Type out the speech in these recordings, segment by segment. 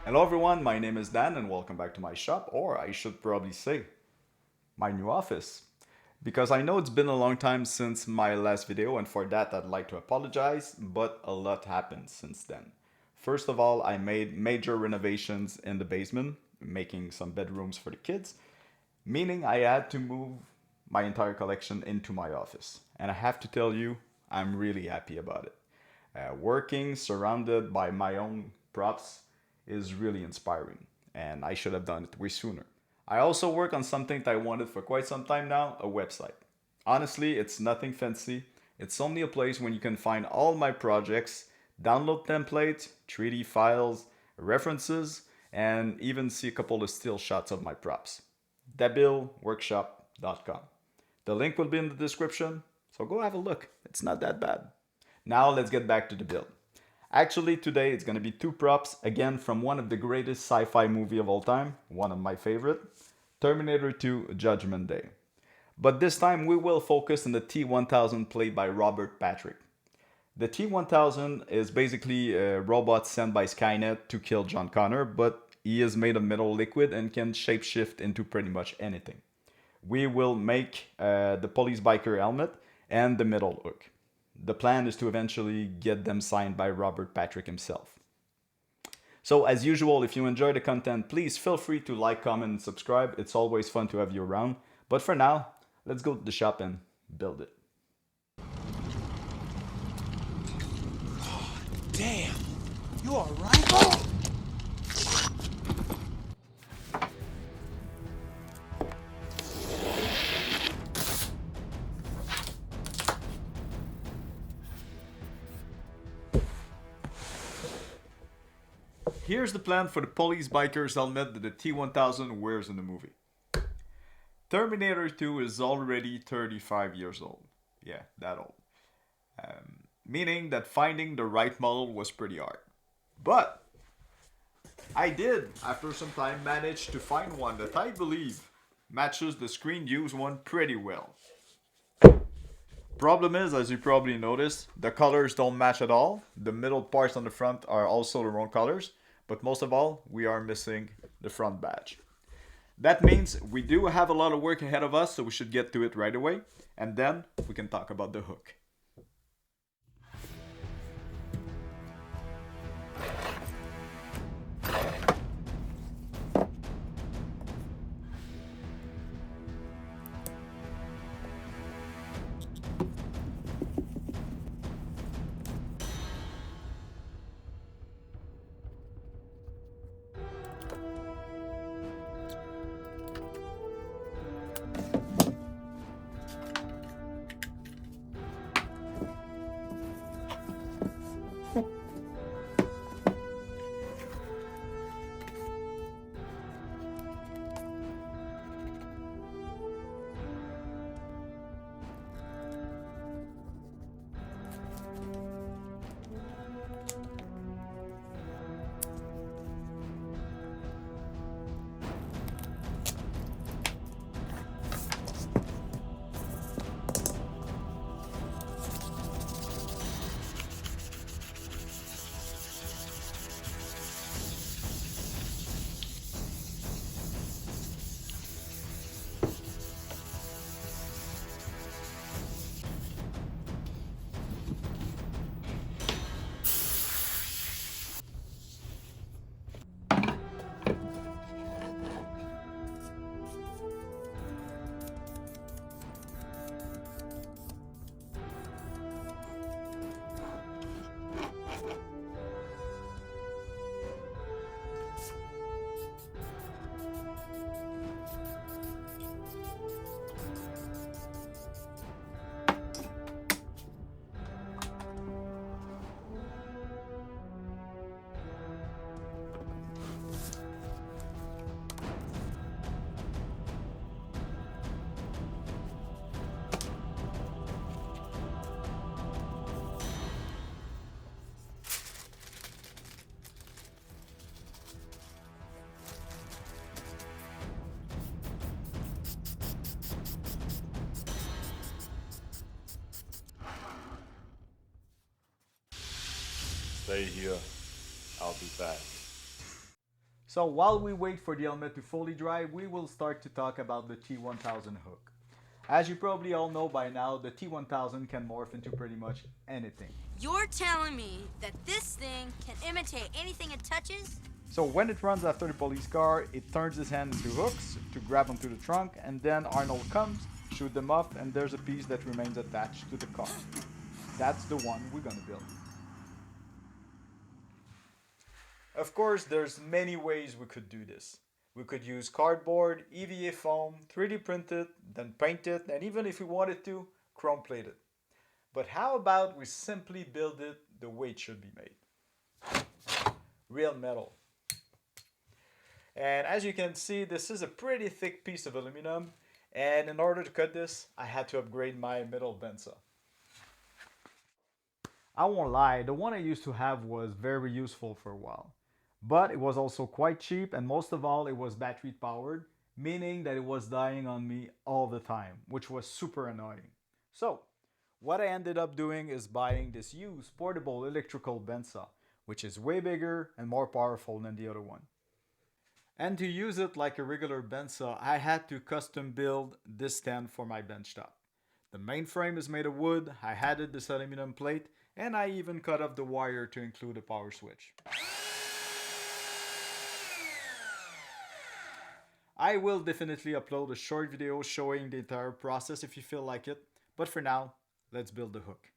Hello everyone, my name is Dan and welcome back to my shop, or I should probably say, my new office. Because I know it's been a long time since my last video and for that I'd like to apologize, but a lot happened since then. First of all, I made major renovations in the basement, making some bedrooms for the kids, meaning I had to move my entire collection into my office. And I have to tell you, I'm really happy about it. Working surrounded by my own props is really inspiring, and I should have done it way sooner. I also work on something that I wanted for quite some time now, a website. Honestly, it's nothing fancy. It's only a place where you can find all my projects, download templates, 3D files, references, and even see a couple of still shots of my props. debilworkshop.com. The link will be in the description, so go have a look. It's not that bad. Now let's get back to the build. Actually, today it's going to be two props, again from one of the greatest sci-fi movie of all time, one of my favorite, Terminator 2 Judgment Day. But this time we will focus on the T-1000 played by Robert Patrick. The T-1000 is basically a robot sent by Skynet to kill John Connor, but he is made of metal liquid and can shapeshift into pretty much anything. We will make the police biker helmet and the metal hook. The plan is to eventually get them signed by Robert Patrick himself. So as usual, if you enjoy the content, please feel free to like, comment, and subscribe. It's always fun to have you around. But for now, let's go to the shop and build it. Damn! You alright? Oh! Here's the plan for the police biker's helmet that the T-1000 wears in the movie. Terminator 2 is already 35 years old. Yeah, that old. Meaning that finding the right model was pretty hard. But I did, after some time, manage to find one that I believe matches the screen used one pretty well. Problem is, as you probably noticed, the colors don't match at all. The middle parts on the front are also the wrong colors. But most of all, we are missing the front badge. That means we do have a lot of work ahead of us, so we should get to it right away. And then we can talk about the hook. Stay here. I'll be back. So while we wait for the helmet to fully dry, we will start to talk about the T-1000 hook. As you probably all know by now, the T-1000 can morph into pretty much anything. You're telling me that this thing can imitate anything it touches? So when it runs after the police car, it turns its hand into hooks to grab onto the trunk, and then Arnold comes, shoot them up, and there's a piece that remains attached to the car. That's the one we're gonna build. Of course, there's many ways we could do this. We could use cardboard, EVA foam, 3D print it, then paint it, and even if we wanted to, chrome plate it. But how about we simply build it the way it should be made? Real metal. And as you can see, this is a pretty thick piece of aluminum, and in order to cut this, I had to upgrade my metal bandsaw. I won't lie, the one I used to have was very useful for a while. But it was also quite cheap, and most of all, it was battery powered, meaning that it was dying on me all the time, which was super annoying. So, what I ended up doing is buying this used portable electrical bandsaw, which is way bigger and more powerful than the other one. And to use it like a regular bandsaw, I had to custom build this stand for my bench top. The main frame is made of wood, I added this aluminum plate, and I even cut off the wire to include a power switch. I will definitely upload a short video showing the entire process if you feel like it, but for now, let's build the hook.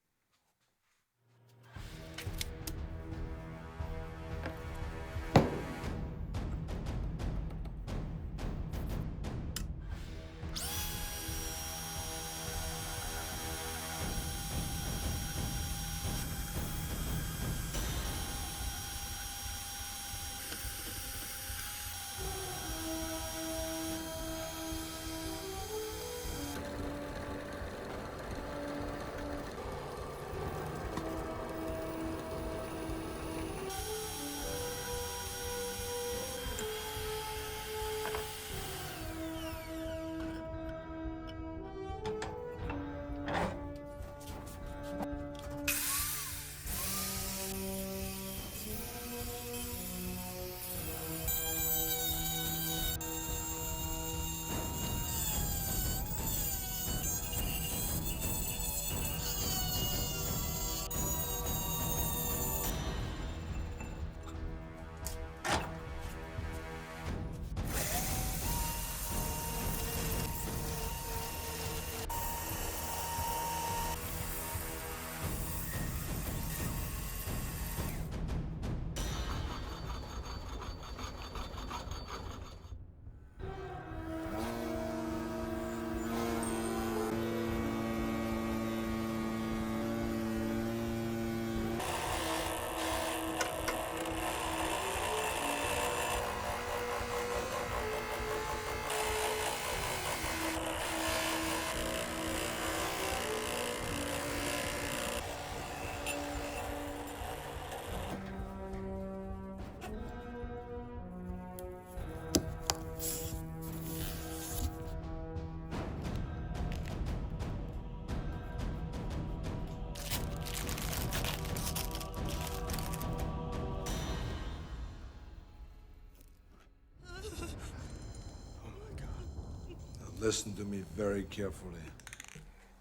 Listen to me very carefully.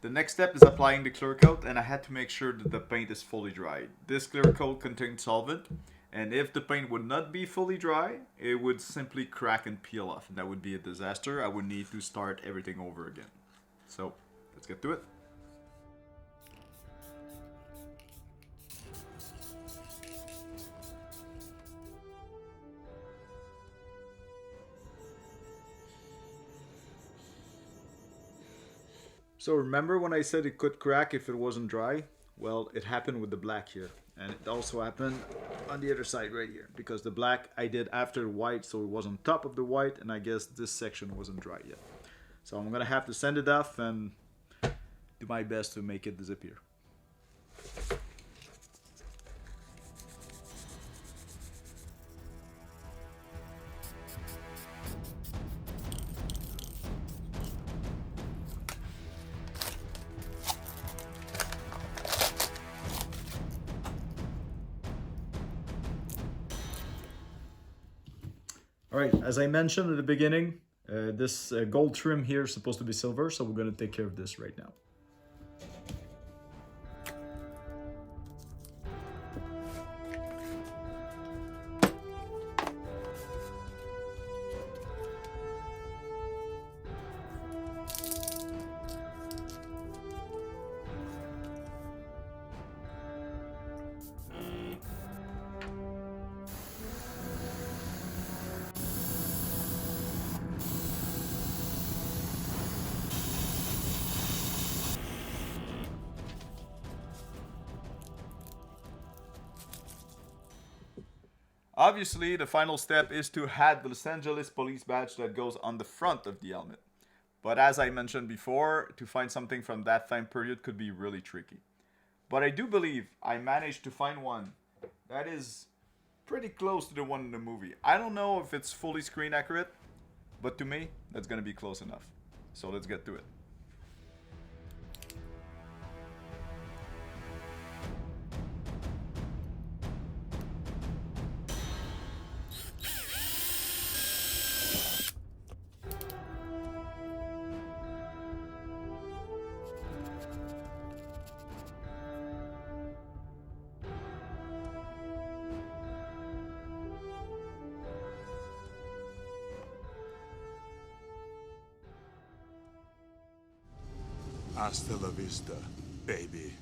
The next step is applying the clear coat, and I had to make sure that the paint is fully dry. This clear coat contains solvent, and if the paint would not be fully dry, it would simply crack and peel off, and that would be a disaster. I would need to start everything over again. So, let's get to it. So remember when I said it could crack if it wasn't dry? Well, it happened with the black here. And it also happened on the other side right here. Because the black I did after the white, so it was on top of the white, and I guess this section wasn't dry yet. So I'm gonna have to sand it off and do my best to make it disappear. Right, as I mentioned at the beginning, this gold trim here is supposed to be silver, so we're going to take care of this right now. Obviously, the final step is to add the Los Angeles police badge that goes on the front of the helmet. But as I mentioned before, to find something from that time period could be really tricky. But I do believe I managed to find one that is pretty close to the one in the movie. I don't know if it's fully screen accurate, but to me, that's going to be close enough. So let's get to it. Hasta la vista, baby.